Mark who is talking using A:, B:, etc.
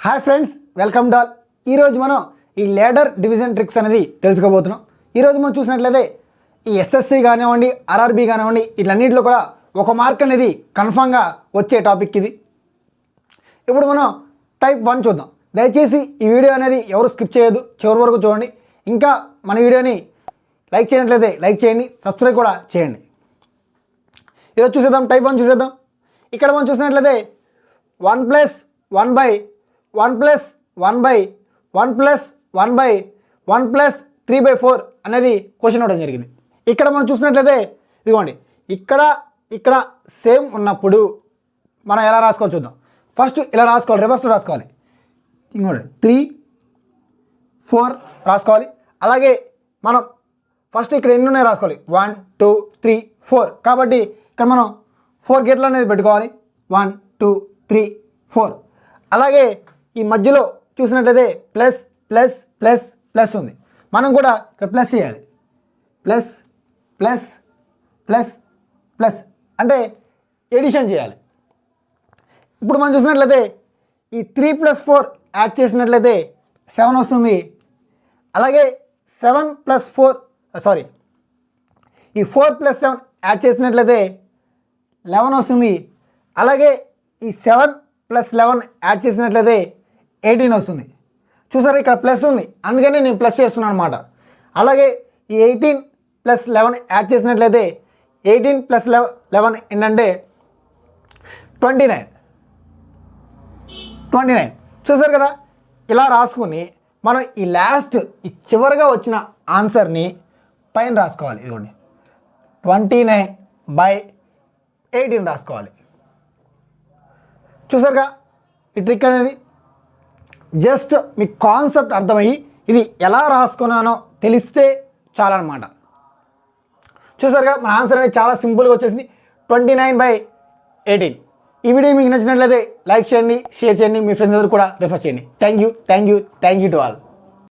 A: Hi friends, welcome to all. ఈరోజు మనం ఈ లేడర్ డివిజన్ ట్రిక్స్ అనేది తెలుసుకోబోతున్నాం. ఈరోజు మనం చూసినట్లయితే ఈ ఎస్ఎస్సి కానివ్వండి, ఆర్ఆర్బీ కానివ్వండి, ఇట్లన్నింటిలో కూడా ఒక మార్క్ అనేది కన్ఫామ్గా వచ్చే టాపిక్ ఇది. ఇప్పుడు మనం టైప్ 1 చూద్దాం. దయచేసి ఈ వీడియో అనేది ఎవరు స్కిప్ చేయొద్దు, చివరి వరకు చూడండి. ఇంకా మన వీడియోని లైక్ చేయనట్లయితే లైక్ చేయండి, సబ్స్క్రైబ్ కూడా చేయండి. ఈరోజు చూసేద్దాం, టైప్ 1 చూసేద్దాం. ఇక్కడ మనం చూసినట్లయితే 1 + 1/1 + 1/1 + 1/1 + 3/4 అనేది క్వశ్చన్ ఇవ్వడం జరిగింది. ఇక్కడ మనం చూసినట్లయితే ఇదిగోండి, ఇక్కడ సేమ్ ఉన్నప్పుడు మనం ఎలా రాసుకోవాలి చూద్దాం. ఫస్ట్ ఇలా రాసుకోవాలి, రివర్స్లో రాసుకోవాలి. ఇంకోటి 3, 4 రాసుకోవాలి. అలాగే మనం ఫస్ట్ ఇక్కడ ఎన్ని ఉన్నాయి రాసుకోవాలి, 1, 2, 3, 4. కాబట్టి ఇక్కడ మనం 4 గీతలు అనేది పెట్టుకోవాలి. 1, 2, 3, 4. అలాగే ఈ మధ్యలో చూసినట్లయితే ప్లస్ ప్లస్ ప్లస్ ప్లస్ ఉంది. మనం కూడా ఇక్కడ ప్లస్ చేయాలి. ప్లస్ ప్లస్ ప్లస్ ప్లస్ అంటే ఎడిషన్ చేయాలి. ఇప్పుడు మనం చూసినట్లయితే ఈ 3 + 4 యాడ్ చేసినట్లయితే 7 వస్తుంది. అలాగే 7 + 4 ఈ 4 + 7 యాడ్ చేసినట్లయితే 11 వస్తుంది. అలాగే ఈ 7 + 11 యాడ్ చేసినట్లయితే 18 వస్తుంది. చూసారా, ఇక్కడ ప్లస్ ఉంది, అందుకని నేను ప్లస్ చేస్తున్నాను అనమాట. అలాగే ఈ 18 + 11 యాడ్ చేసినట్లయితే 18 + 11 ఏంటంటే 29. చూసారు కదా, ఇలా రాసుకుని మనం ఈ లాస్ట్ ఈ చివరిగా వచ్చిన ఆన్సర్ని పైన రాసుకోవాలి. ఇదిగోండి 29/18 రాసుకోవాలి. చూసారుగా ఈ ట్రిక్ అనేది. జస్ట్ మీ కాన్సెప్ట్ అర్థమయ్యి ఇది ఎలా రాసుకున్నానో తెలిస్తే చాలన్నమాట. చూసారుగా, మన ఆన్సర్ అనేది చాలా సింపుల్గా వచ్చేసింది, 29/18. ఈ వీడియో మీకు నచ్చినట్లయితే లైక్ చేయండి, షేర్ చేయండి, మీ ఫ్రెండ్స్ అందరూ కూడా రిఫర్ చేయండి. Thank you to all.